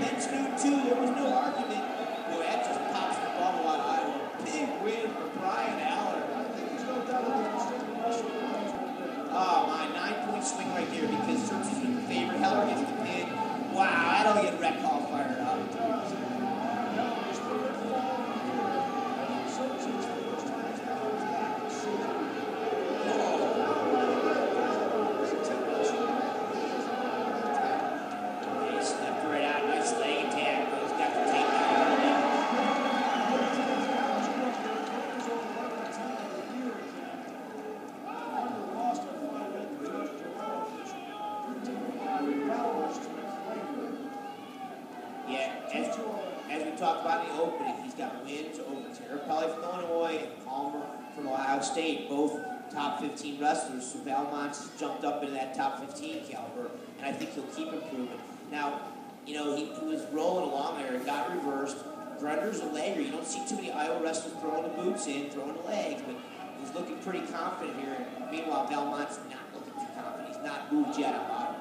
Penn's new too. There was no argument. Boy, that just pops the bubble on Iowa. Big win for Brian Aller. Oh, my 9-point swing right there because Church is in favor. Heller gets the pin. Wow, that'll get Rec Hall fired up. State, both top 15 wrestlers, so Vallimont's jumped up into that top 15 caliber, and I think he'll keep improving. Now, you know, he was rolling along there, it got reversed. Grunder's a legger. You don't see too many Iowa wrestlers throwing the boots in, throwing the legs, but he's looking pretty confident here. Meanwhile, Vallimont's not looking too confident. He's not moved yet on bottom.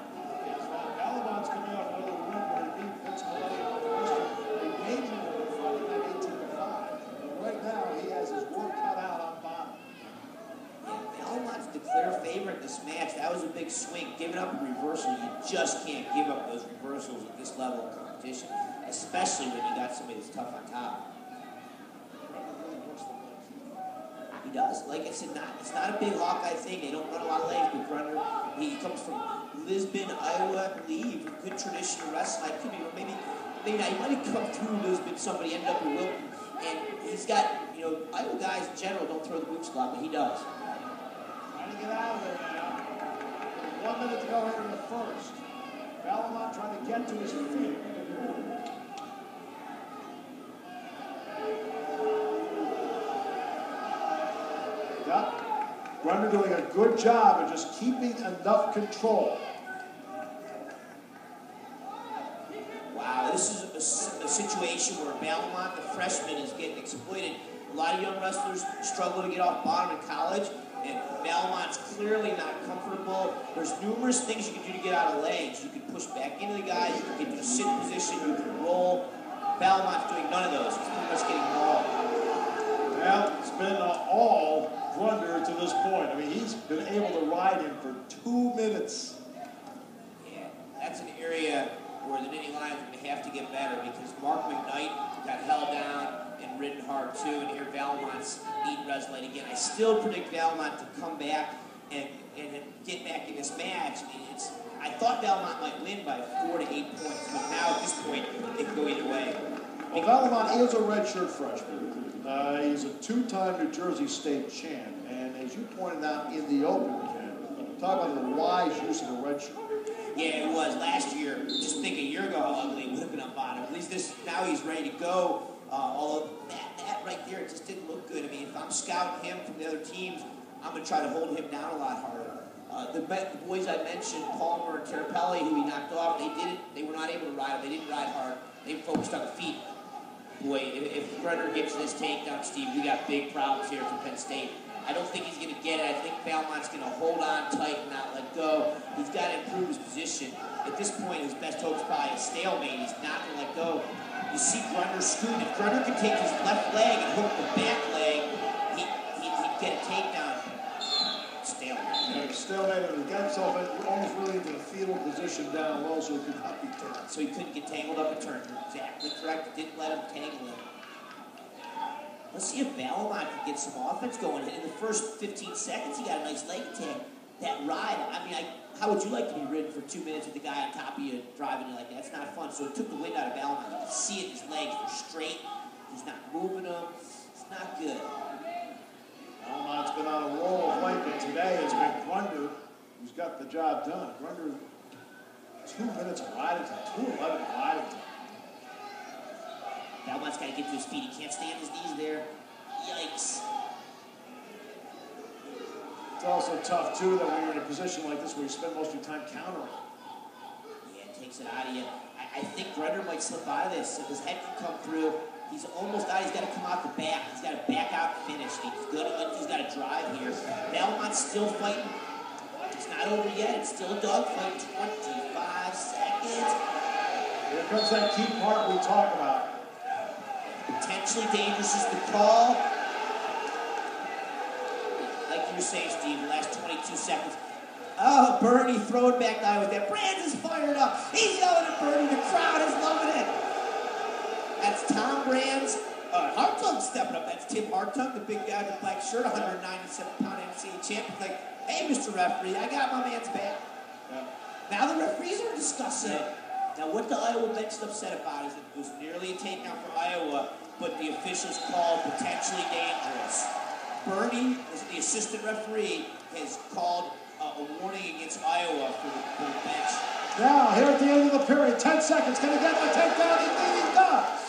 Vallimont's coming off another win where he beat Pennsylvania engagement of the fight at 18-5. But right now, he has his work cut out on bottom. Vallimont's the clear favorite in this match. That was a big swing. Giving up a reversal, you just can't give up those reversals at this level of competition, especially when you got somebody that's tough on top. He does. Like I said, it's not a big Hawkeye thing. They don't run a lot of legs, but Grunder, he comes from Lisbon, Iowa, I believe. Good tradition of wrestling. I could be, maybe not. He might have come through Lisbon, somebody ended up in Wilton. And he's got, you know, Iowa guys in general don't throw the boots a lot, but he does. Trying to get out of there now. 1 minute to go here in the first. Vallimont trying to get to his feet. Yep. Grunder doing a good job of just keeping enough control. Wow, this is a situation where Vallimont, the freshman, is getting exploited. A lot of young wrestlers struggle to get off bottom in college, and Vallimont clearly not comfortable. There's numerous things you can do to get out of legs. You can push back into the guy, you can get to a sit position, you can roll. Vallimont doing none of those. He's pretty much getting mauled. Well, it's been all Grunder to this point. I mean, he's been able to ride him for 2 minutes. Yeah, that's an area where the Nittany Lions are going to have to get better because Mark McKnight got held down and ridden hard too, and here Vallimont beating Reslade again. I still predict Vallimont to come back and get back in this match. I thought Vallimont might win by 4 to 8 points, but now at this point, it can go either way. Well, Vallimont is a redshirt freshman. He's a two-time New Jersey State champ, and as you pointed out in the open, Ken, talk about the wise use of a redshirt. Yeah, it was last year. Just think a year ago how ugly it would have been on bottom. At least now he's ready to go. Although that right there, it just didn't look good. I mean, if I'm scouting him from the other teams, I'm going to try to hold him down a lot harder. The boys I mentioned, Palmer and Terapelli, who he knocked off, they were not able to ride. They didn't ride hard. They focused on the feet. Boy, if Grunder gets this takedown, Steve, we got big problems here for Penn State. I don't think he's going to get it. I think Valmont's going to hold on tight and not let go. He's got to improve his position. At this point, his best hope is probably a stalemate. He's not going to let go. You see Grunder scoot. If Grunder could take his left leg and hook the back leg, he'd get a takedown. Stalemate. Yeah, stalemate, and he got himself almost really into the fetal position down low so he could not be turned. So he couldn't get tangled up and turned. You're exactly correct. Didn't let him tangle him. Let's see if Vallimont can get some offense going. In the first 15 seconds, he got a nice leg attack. That ride, I mean, how would you like to be ridden for 2 minutes with the guy on top of you driving you like that? It's not fun. So it took the wind out of Vallimont. You can see it in his legs. They're straight. He's not moving them. It's not good. Valmont's been on a roll of late, but today it's been Grunder who's got the job done. Grunder, 2 minutes of riding time, 2:11 of riding time. Valmont's got to get to his feet. He can't stay on his knees there. Yikes. It's also tough, too, that when you're in a position like this where you spend most of your time countering. Yeah, it takes it out of you. I think Grunder might slip out of this. If his head can come through, he's almost out. He's got to come out the back. He's got to back out and finish. He's got to drive here. Valmont's still fighting. It's not over yet. It's still a dogfight. 25 seconds. Here Here comes that key part we talk about. Potentially dangerous is the call. Like you were saying, Steve, the last 22 seconds. Oh, Bernie throwing back the eye with that. Brands is fired up. He's yelling at Bernie. The crowd is loving it. That's Tom Brands. Hartung stepping up. That's Tim Hartung, the big guy with the black shirt, 197-pound NCAA champion. Like, hey, Mr. Referee, I got my man's back. Yeah. Now the referees are discussing it. Now, what the Iowa bench is upset about is that it was nearly a takedown for Iowa, but the officials called potentially dangerous. Bernie, the assistant referee, has called a warning against Iowa for the bench. Now, here at the end of the period, 10 seconds. Can he get the takedown? Indeed he does.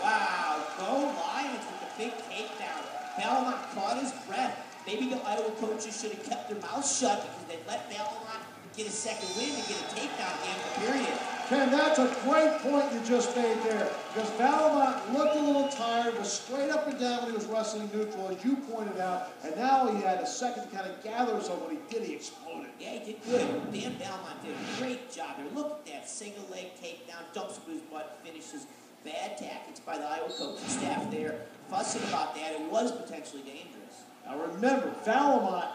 Wow, go Lions with the big takedown. Vallimont caught his breath. Maybe the Iowa coaches should have kept their mouths shut because they let Vallimont get a second win and get a takedown at the end of the period. Ken, that's a great point you just made there. Because Vallimont looked a little tired, was straight up and down when he was wrestling neutral, as you pointed out, and now he had a second to kind of gather himself. When he did, he exploded. Yeah, he did good. Dan Vallimont did a great job there. Look at that single leg takedown, dumps him to his butt, finishes. Bad tactics by the Iowa coaching staff there, fussing about that. It was potentially dangerous. Now remember, Vallimont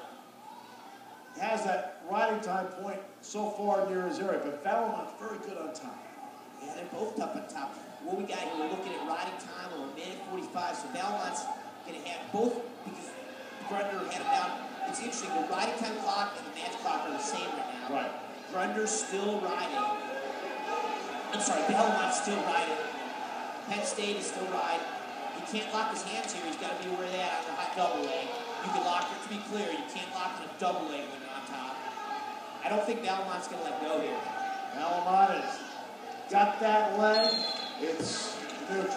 has that riding time point so far near his area, but Vallimont's very good on top. Yeah, they're both tough on top. What we got here, we're looking at riding time of 1:45, so Vallimont going to have both, because Grunder had him down. It's interesting, the riding time clock and the match clock are the same right now. Right. Grunder's still riding. I'm sorry, Vallimont still riding. Penn State is still riding. He can't lock his hands here. He's got to be where they're at on the high double leg. You can lock it, to be clear, you can't lock on a double leg when you're on top. I don't think Vallimont going to let go here. Vallimont has got that leg. It's neutral.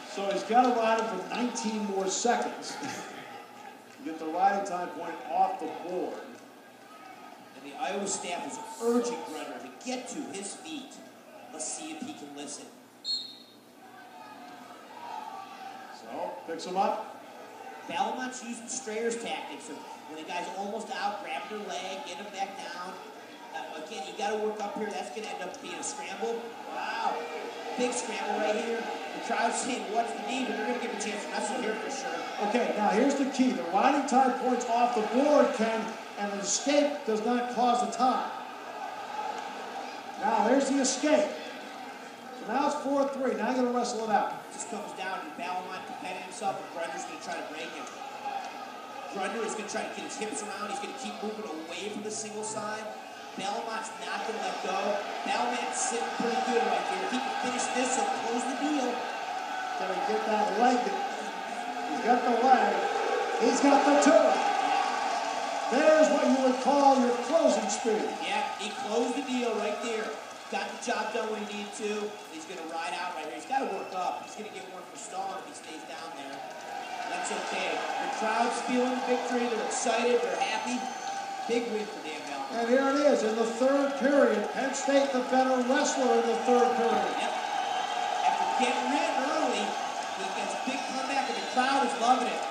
So he's got to ride him for 19 more seconds to get the riding time point off the board. And the Iowa staff is urging Grunder to get to his feet. Let's see if he can listen. So, picks him up. Vallimont using Strayer's tactics of when the guy's almost out, grab their leg, get him back down. Again, you got to work up here. That's going to end up being a scramble. Wow. Big scramble right here. The crowd's saying, what's the need? But they're going to give him a chance to wrestle here for sure. Okay, now here's the key. The riding time point's off the board, Ken, and an escape does not cause a tie. Now, there's the escape. So now it's 4-3. Now you're going to wrestle it out. It just comes down to Vallimont defending himself, and Grunder's going to try to break him. Grunder is going to try to get his hips around. He's going to keep moving away from the single side. Vallimont not going to let go. Vallimont sitting pretty good right there. If he can finish this, he'll close the deal. Got to get that leg. He's got the leg. He's got the two. There's what you would call your closing speed. Yeah, he closed the deal right there. Got the job done when he needed to. He's going to ride out right here. He's got to work up. He's going to get one for stalling if he stays down there. That's okay. The crowd's feeling the victory. They're excited. They're happy. Big win for Dan Vallimont. And here it is in the third period. Penn State, the better wrestler in the third period. Yep. After getting rid early, he gets a big comeback, and the crowd is loving it.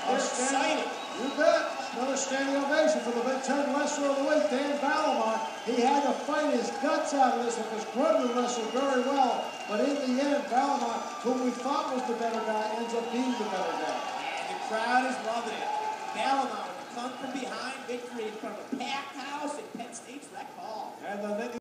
They're excited. You bet. Another standing ovation for the Big Ten wrestler of the week, Dan Vallimont. He had to fight his guts out of this because Grunder wrestled very well. But in the end, Vallimont, whom we thought was the better guy, ends up being the better guy. And the crowd is loving it. Vallimont with a come from behind victory in front of a packed house in Penn